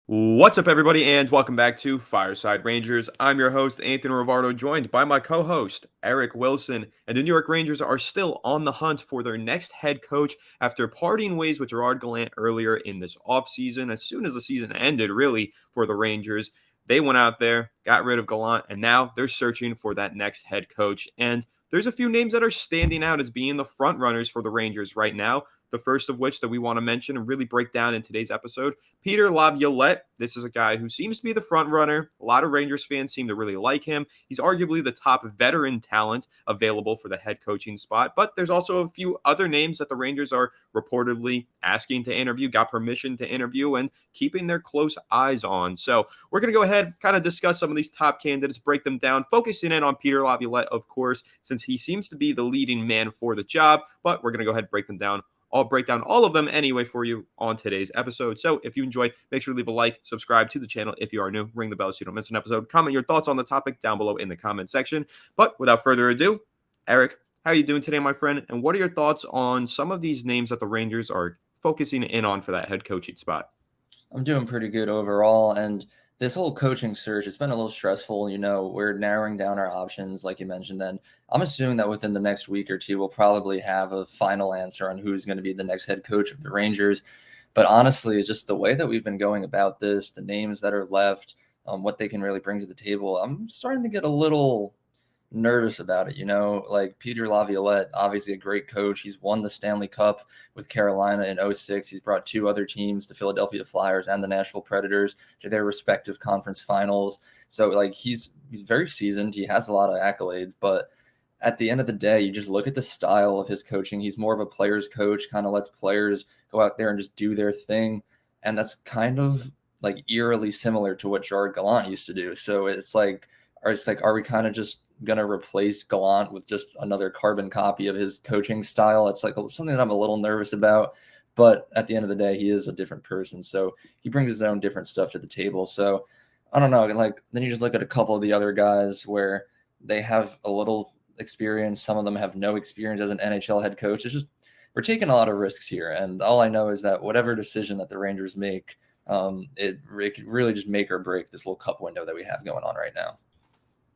What's up, everybody, and welcome back to Fireside Rangers. I'm your host, Anthony Rivardo, joined by my co-host, Eric Wilson. And the New York Rangers are still on the hunt for their next head coach after parting ways with Gerard Gallant earlier in this offseason. As soon as the season ended, really, for the Rangers, they went out there, got rid of Gallant, and now they're searching for that next head coach. And there's a few names that are standing out as being the front runners for the Rangers right now. The first of which that we want to mention and really break down in today's episode, Peter Laviolette. This is a guy who seems to be the front runner. A lot of Rangers fans seem to really like him. He's arguably the top veteran talent available for the head coaching spot, but there's also a few other names that the Rangers are reportedly asking to interview, got permission to interview, and keeping their close eyes on. So we're going to go ahead, kind of discuss some of these top candidates, break them down, focusing in on Peter Laviolette, of course, since he seems to be the leading man for the job, but we're going to go ahead and break them down. I'll break down all of them anyway for you on today's episode. So if you enjoy, make sure to leave a like, subscribe to the channel if you are new, ring the bell so you don't miss an episode, comment your thoughts on the topic down below in the comment section. But without further ado, Eric, how are you doing today, my friend? And what are your thoughts on some of these names that the Rangers are focusing in on for that head coaching spot? I'm doing pretty good overall. And this whole coaching search, it's been a little stressful. We're narrowing down our options, like you mentioned. And I'm assuming that within the next week or two, we'll probably have a final answer on who's going to be the next head coach of the Rangers. But honestly, it's just the way that we've been going about this, the names that are left, what they can really bring to the table. I'm starting to get a little nervous about it. Like Peter Laviolette, obviously a great coach. He's won the Stanley Cup with Carolina in 2006. He's brought two other teams, the Philadelphia Flyers and the Nashville Predators, to their respective conference finals. So like he's very seasoned. He has a lot of accolades, but at the end of the day, you just look at the style of his coaching. He's more of a player's coach, kind of lets players go out there and just do their thing. And that's kind of like eerily similar to what Gerard Gallant used to do. So it's like, are we kind of just going to replace Gallant with just another carbon copy of his coaching style? It's like something that I'm a little nervous about. But at the end of the day, he is a different person. So he brings his own different stuff to the table. So I don't know. Like, then you just look at a couple of the other guys where they have a little experience. Some of them have no experience as an NHL head coach. It's just, we're taking a lot of risks here. And all I know is that whatever decision that the Rangers make, it could really just make or break this little cup window that we have going on right now.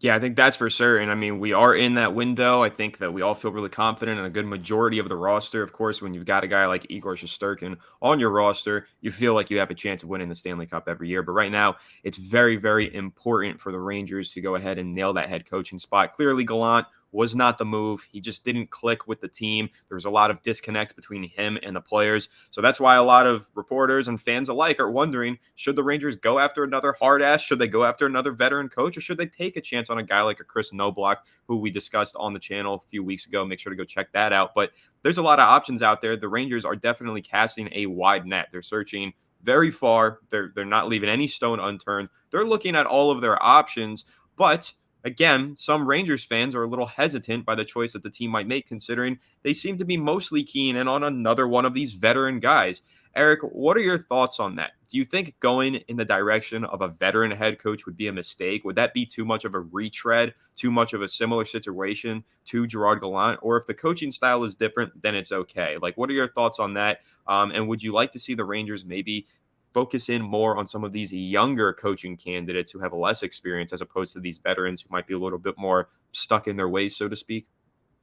Yeah, I think that's for certain. I mean, we are in that window. I think that we all feel really confident in a good majority of the roster. Of course, when you've got a guy like Igor Shesterkin on your roster, you feel like you have a chance of winning the Stanley Cup every year. But right now, it's very, very important for the Rangers to go ahead and nail that head coaching spot. Clearly, Gallant was not the move. He just didn't click with the team. There was a lot of disconnect between him and the players. So that's why a lot of reporters and fans alike are wondering, should the Rangers go after another hard ass? Should they go after another veteran coach? Or should they take a chance on a guy like a Chris Noblock, who we discussed on the channel a few weeks ago? Make sure to go check that out. But there's a lot of options out there. The Rangers are definitely casting a wide net. They're searching very far. They're not leaving any stone unturned. They're looking at all of their options, but again, some Rangers fans are a little hesitant by the choice that the team might make, considering they seem to be mostly keen in on another one of these veteran guys. Eric, what are your thoughts on that? Do you think going in the direction of a veteran head coach would be a mistake? Would that be too much of a retread, too much of a similar situation to Gerard Gallant? Or if the coaching style is different, then it's okay. Like, what are your thoughts on that? And would you like to see the Rangers maybe focus in more on some of these younger coaching candidates who have less experience as opposed to these veterans who might be a little bit more stuck in their ways, so to speak?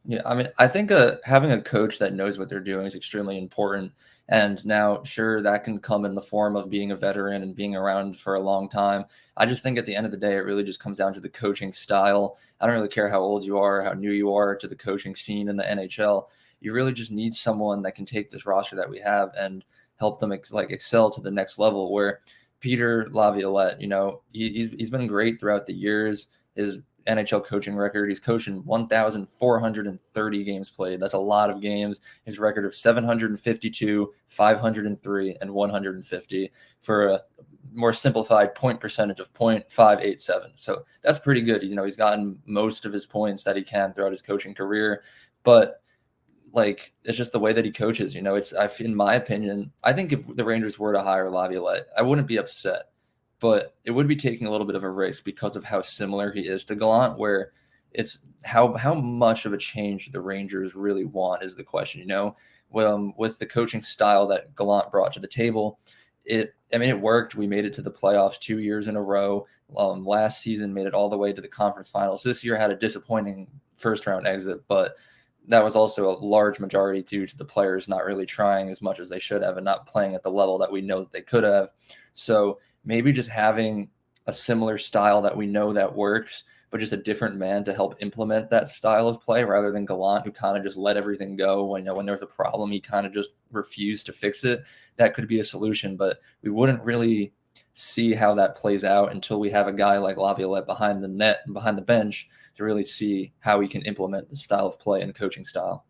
Yeah, I mean, I think having a coach that knows what they're doing is extremely important. And now, sure, that can come in the form of being a veteran and being around for a long time. I just think at the end of the day, it really just comes down to the coaching style. I don't really care how old you are, how new you are to the coaching scene in the NHL. You really just need someone that can take this roster that we have and help them excel to the next level. Where Peter Laviolette, he's been great throughout the years. His NHL coaching record, he's coaching 1,430 games played. That's a lot of games. His record of 752, 503, and 150 for a more simplified point percentage of .587. So that's pretty good. He's gotten most of his points that he can throughout his coaching career, but like, it's just the way that he coaches. In my opinion, I think if the Rangers were to hire Laviolette, I wouldn't be upset, but it would be taking a little bit of a risk because of how similar he is to Gallant, where it's how much of a change the Rangers really want is the question. With the coaching style that Gallant brought to the table, it worked. We made it to the playoffs 2 years in a row. Last season made it all the way to the conference finals. This year had a disappointing first round exit, but that was also a large majority due to the players not really trying as much as they should have and not playing at the level that we know that they could have. So maybe just having a similar style that we know that works, but just a different man to help implement that style of play rather than Gallant, who kind of just let everything go. When when there was a problem, he kind of just refused to fix it. That could be a solution, but we wouldn't really see how that plays out until we have a guy like Laviolette behind the net and behind the bench to really see how he can implement the style of play and coaching style.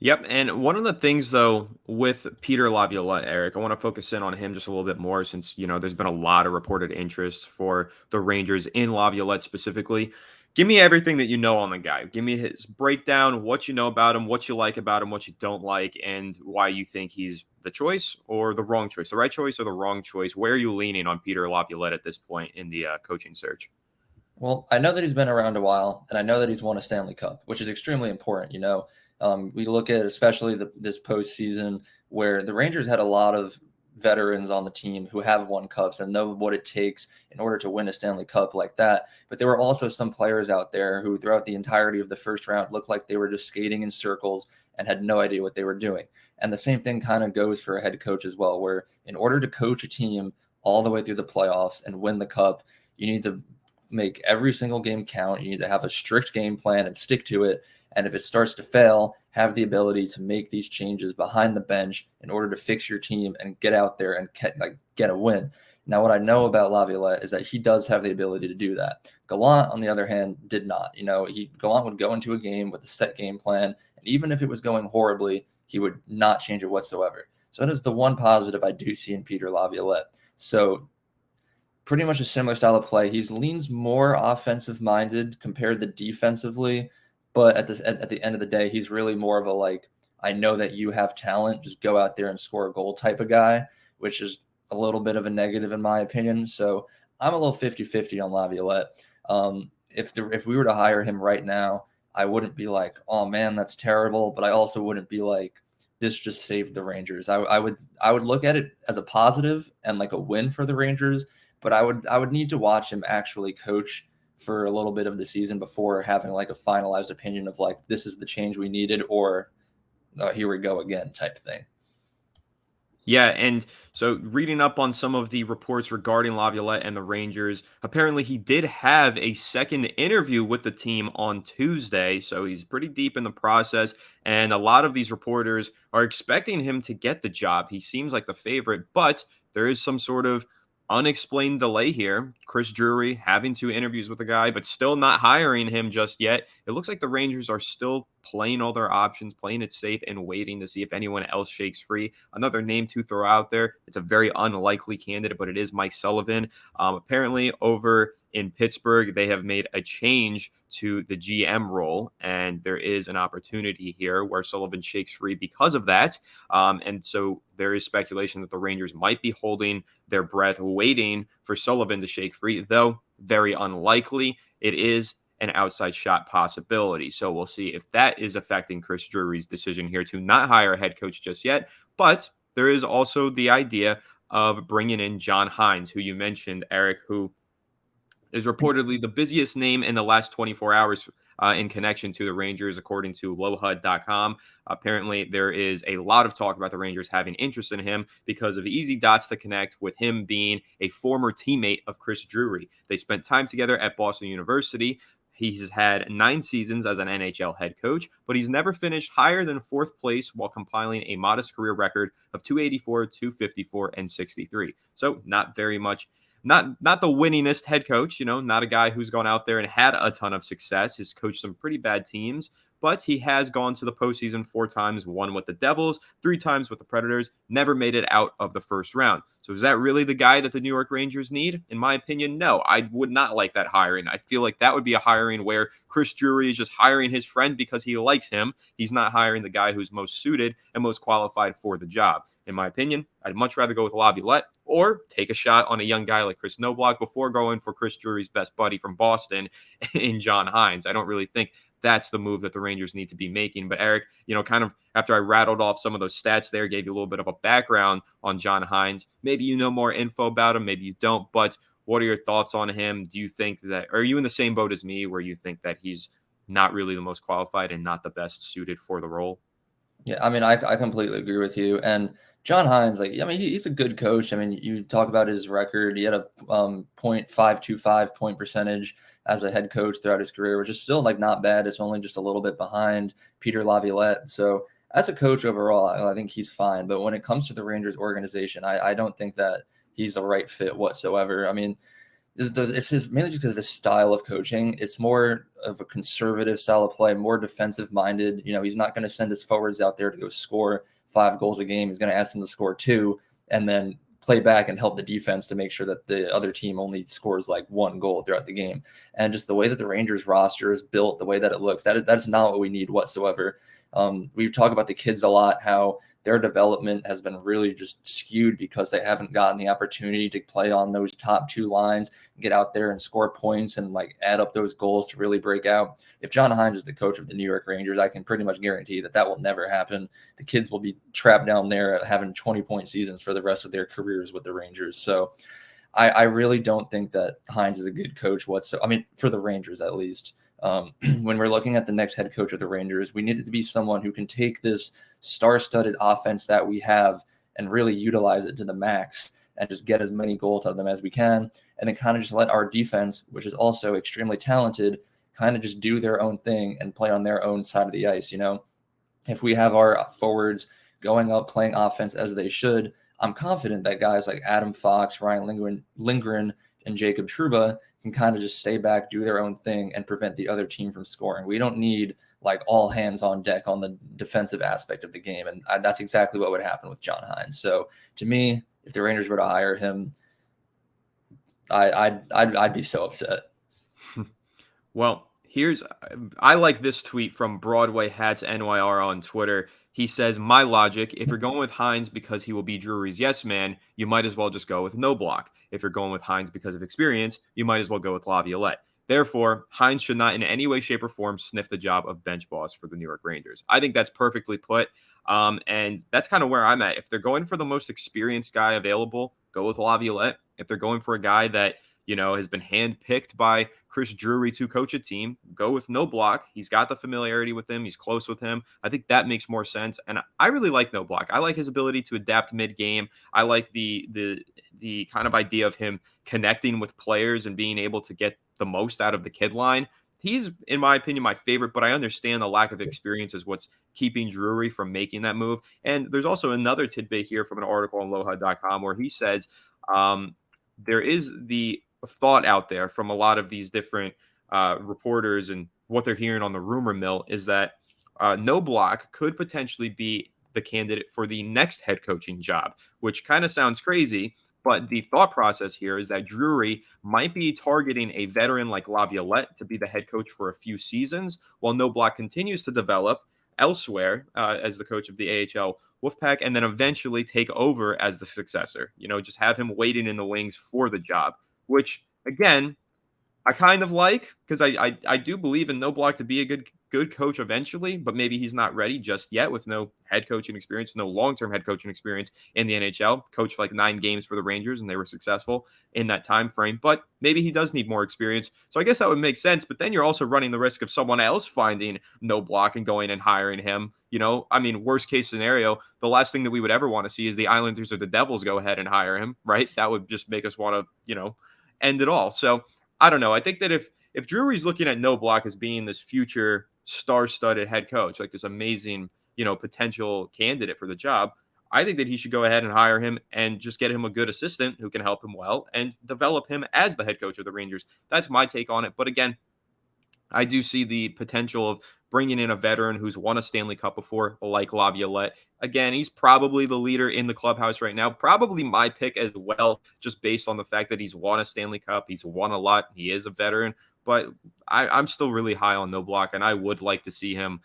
Yep. And one of the things, though, with Peter Laviolette, Eric, I want to focus in on him just a little bit more since, there's been a lot of reported interest for the Rangers in Laviolette specifically. Give me everything that you know on the guy. Give me his breakdown, what you know about him, what you like about him, what you don't like, and why you think he's the choice or the wrong choice, the right choice or the wrong choice. Where are you leaning on Peter Laviolette at this point in the coaching search? Well, I know that he's been around a while, and I know that he's won a Stanley Cup, which is extremely important. We look at especially this postseason where the Rangers had a lot of veterans on the team who have won cups and know what it takes in order to win a Stanley Cup like that. But there were also some players out there who, throughout the entirety of the first round, looked like they were just skating in circles and had no idea what they were doing. And the same thing kind of goes for a head coach as well, where in order to coach a team all the way through the playoffs and win the cup, you need to make every single game count. You need to have a strict game plan and stick to it. And if it starts to fail, have the ability to make these changes behind the bench in order to fix your team and get out there and get a win. Now, what I know about Laviolette is that he does have the ability to do that. Gallant, on the other hand, did not. Gallant would go into a game with a set game plan, and even if it was going horribly, he would not change it whatsoever. So that is the one positive I do see in Peter Laviolette. So pretty much a similar style of play. He leans more offensive minded compared to defensively, but at the end of the day, he's really more of a I know that you have talent, just go out there and score a goal type of guy, which is a little bit of a negative in my opinion. So I'm a little 50-50 on Laviolette. If we were to hire him right now, I wouldn't be like, oh man, that's terrible, but I also wouldn't be like, this just saved the Rangers. I would look at it as a positive and like a win for the Rangers, but I would need to watch him actually coach for a little bit of the season before having like a finalized opinion of like, this is the change we needed, or here we go again type thing. Yeah, and so reading up on some of the reports regarding Laviolette and the Rangers, apparently he did have a second interview with the team on Tuesday, so he's pretty deep in the process, and a lot of these reporters are expecting him to get the job. He seems like the favorite, but there is some sort of unexplained delay here. Chris Drury having two interviews with the guy, but still not hiring him just yet. It looks like the Rangers are still playing all their options, playing it safe, and waiting to see if anyone else shakes free. Another name to throw out there. It's a very unlikely candidate, but it is Mike Sullivan. Apparently, over in Pittsburgh, they have made a change to the GM role, and there is an opportunity here where Sullivan shakes free because of that. And so there is speculation that the Rangers might be holding their breath, waiting for Sullivan to shake free, though very unlikely. It is an outside shot possibility. So we'll see if that is affecting Chris Drury's decision here to not hire a head coach just yet. But there is also the idea of bringing in John Hines, who you mentioned, Eric, who is reportedly the busiest name in the last 24 hours in connection to the Rangers, according to lowhud.com. Apparently, there is a lot of talk about the Rangers having interest in him because of easy dots to connect with him being a former teammate of Chris Drury. They spent time together at Boston University. He's had 9 seasons as an NHL head coach, but he's never finished higher than 4th place while compiling a modest career record of 284, 254, and 63. So not very much. Not the winningest head coach, not a guy who's gone out there and had a ton of success. He's coached some pretty bad teams, but he has gone to the postseason 4 times, one with the Devils, 3 times with the Predators, never made it out of the first round. So is that really the guy that the New York Rangers need? In my opinion, no. I would not like that hiring. I feel like that would be a hiring where Chris Drury is just hiring his friend because he likes him. He's not hiring the guy who's most suited and most qualified for the job. In my opinion, I'd much rather go with Laviolette or take a shot on a young guy like Chris Knoblauch before going for Chris Drury's best buddy from Boston in John Hines. I don't really think that's the move that the Rangers need to be making. But Eric, kind of after I rattled off some of those stats there, gave you a little bit of a background on John Hines. Maybe you know more info about him, maybe you don't, but what are your thoughts on him? Do you think that, are you in the same boat as me where you think that he's not really the most qualified and not the best suited for the role? Yeah, I mean, I completely agree with you. And John Hines, like, I mean, he's a good coach. I mean, you talk about his record. He had a .525 point percentage as a head coach throughout his career, which is still like not bad. It's only just a little bit behind Peter Laviolette. So as a coach overall, I think he's fine. But when it comes to the Rangers organization, I don't think that he's the right fit whatsoever. I mean, it's his mainly just because of his style of coaching. It's more of a conservative style of play, more defensive minded. He's not going to send his forwards out there to go score 5 goals a game. He's going to ask them to score 2 and then play back and help the defense to make sure that the other team only scores like 1 goal throughout the game. And just the way that the Rangers roster is built, the way that it looks, that's not what we need whatsoever. We talk about the kids a lot, how their development has been really just skewed because they haven't gotten the opportunity to play on those top 2 lines, get out there and score points and like add up those goals to really break out. If John Hines is the coach of the New York Rangers, I can pretty much guarantee that will never happen. The kids will be trapped down there having 20-point seasons for the rest of their careers with the Rangers. So I really don't think that Hines is a good coach whatsoever. I mean, for the Rangers at least. When we're looking at the next head coach of the Rangers, we need it to be someone who can take this star-studded offense that we have and really utilize it to the max and just get as many goals out of them as we can, and then kind of just let our defense, which is also extremely talented, kind of just do their own thing and play on their own side of the ice. If we have our forwards going up playing offense as they should, I'm confident that guys like Adam Fox, Ryan Lindgren, and Jacob Trouba can kind of just stay back, do their own thing, and prevent the other team from scoring. We don't need like all hands on deck on the defensive aspect of the game, and that's exactly what would happen with John Hines. So to me, if the Rangers were to hire him, I'd be so upset. Well, I like this tweet from Broadway Hats NYR on Twitter. He says, "My logic, if you're going with Hines because he will be Drury's yes man, you might as well just go with no block. If you're going with Hines because of experience, you might as well go with Laviolette. Therefore, Hines should not in any way, shape, or form sniff the job of bench boss for the New York Rangers." I think that's perfectly put. And that's kind of where I'm at. If they're going for the most experienced guy available, go with Laviolette. If they're going for a guy that has been handpicked by Chris Drury to coach a team, go with no block. He's got the familiarity with him. He's close with him. I think that makes more sense. And I really like no block. I like his ability to adapt mid-game. I like the kind of idea of him connecting with players and being able to get the most out of the kid line. He's, in my opinion, my favorite, but I understand the lack of experience is what's keeping Drury from making that move. And there's also another tidbit here from an article on Loha.com where he says there is the thought out there from a lot of these different reporters and what they're hearing on the rumor mill is that no block could potentially be the candidate for the next head coaching job, which kind of sounds crazy. But the thought process here is that Drury might be targeting a veteran like Laviolette to be the head coach for a few seasons, while no block continues to develop elsewhere as the coach of the AHL Wolfpack, and then eventually take over as the successor. Just have him waiting in the wings for the job, which again, I kind of like because I do believe in no block to be a good coach eventually, but maybe he's not ready just yet with no head coaching experience, no long-term head coaching experience in the NHL. Coached like 9 games for the Rangers and they were successful in that time frame, but maybe he does need more experience. So I guess that would make sense, but then you're also running the risk of someone else finding no block and going and hiring him. I mean, worst case scenario, the last thing that we would ever want to see is the Islanders or the Devils go ahead and hire him, right? That would just make us want to, end it all. So I don't know. I think that if Drury's looking at no block as being this future star-studded head coach, like this amazing, potential candidate for the job, I think that he should go ahead and hire him and just get him a good assistant who can help him well and develop him as the head coach of the Rangers. That's my take on it. But again, I do see the potential of bringing in a veteran who's won a Stanley Cup before, like Laviolette. Again, he's probably the leader in the clubhouse right now. Probably my pick as well, just based on the fact that he's won a Stanley Cup. He's won a lot. He is a veteran. But I'm still really high on no block, and I would like to see him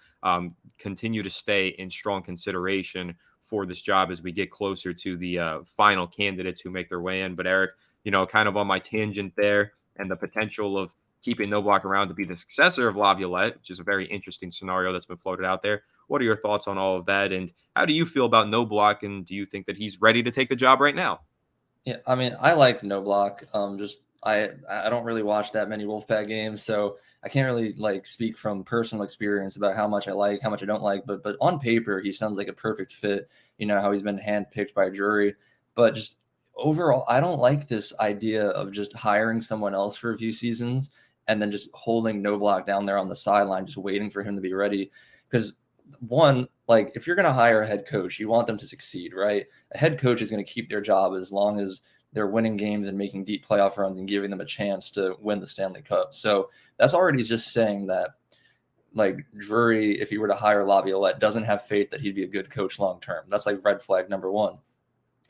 continue to stay in strong consideration for this job as we get closer to the final candidates who make their way in. But Eric, kind of on my tangent there and the potential of keeping No Block around to be the successor of Laviolette, which is a very interesting scenario that's been floated out there. What are your thoughts on all of that? And how do you feel about No Block? And do you think that he's ready to take the job right now? Yeah, I mean, I like No Block. Just I don't really watch that many Wolfpack games, so I can't really like speak from personal experience about how much I like, how much I don't like. But on paper, he sounds like a perfect fit. You know how he's been handpicked by a jury, but just overall, I don't like this idea of just hiring someone else for a few seasons and then just holding No Block down there on the sideline, just waiting for him to be ready. Because one, like if you're going to hire a head coach, you want them to succeed, right? A head coach is going to keep their job as long as they're winning games and making deep playoff runs and giving them a chance to win the Stanley Cup. So that's already just saying that like Drury, if he were to hire Laviolette, doesn't have faith that he'd be a good coach long term. That's like red flag number one.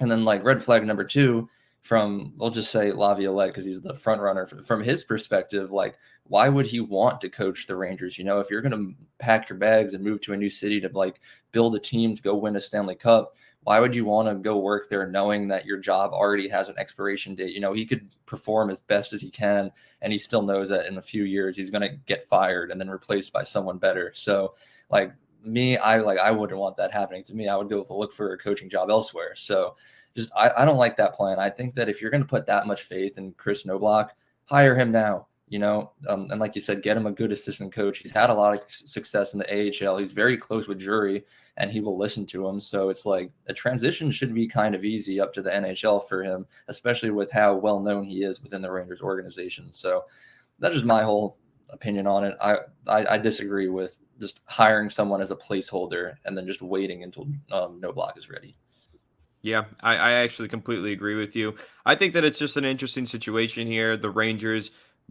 And then like red flag number two from we'll just say Laviolette because he's the front runner from his perspective, like why would he want to coach the Rangers? You know, if you're gonna pack your bags and move to a new city to like build a team to go win a Stanley Cup, why would you want to go work there knowing that your job already has an expiration date? You know, he could perform as best as he can, and he still knows that in a few years he's gonna get fired and then replaced by someone better. So like me, I wouldn't want that happening to me. I would go look for a coaching job elsewhere. So just I don't like that plan. I think that if you're going to put that much faith in Chris Knobloch, hire him now. You know, and like you said, get him a good assistant coach. He's had a lot of success in the AHL. He's very close with Drury, and he will listen to him. So it's like a transition should be kind of easy up to the NHL for him, especially with how well known he is within the Rangers organization. So that's just my whole opinion on it. I disagree with just hiring someone as a placeholder and then just waiting until Knobloch is ready. Yeah, I actually completely agree with you. I think that it's just an interesting situation here. The Rangers,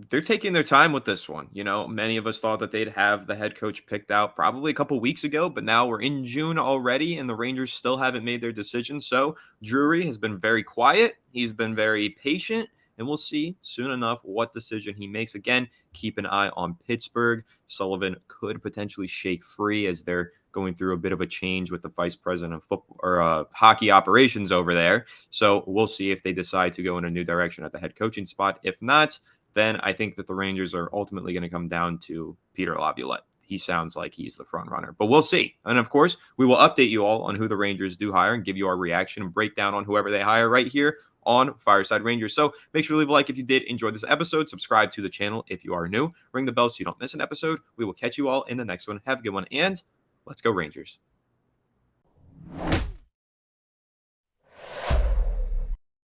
they're taking their time with this one. You know, many of us thought that they'd have the head coach picked out probably a couple weeks ago, but now we're in June already, and the Rangers still haven't made their decision. So Drury has been very quiet. He's been very patient, and we'll see soon enough what decision he makes. Again, keep an eye on Pittsburgh. Sullivan could potentially shake free as they're going through a bit of a change with the vice president of football or hockey operations over there. So we'll see if they decide to go in a new direction at the head coaching spot. If not, then I think that the Rangers are ultimately going to come down to Peter Laviolette. He sounds like he's the front runner, but we'll see. And of course, we will update you all on who the Rangers do hire and give you our reaction and breakdown on whoever they hire right here on Fireside Rangers. So make sure to leave a like if you did enjoy this episode. Subscribe to the channel if you are new. Ring the bell so you don't miss an episode. We will catch you all in the next one. Have a good one, and let's go Rangers.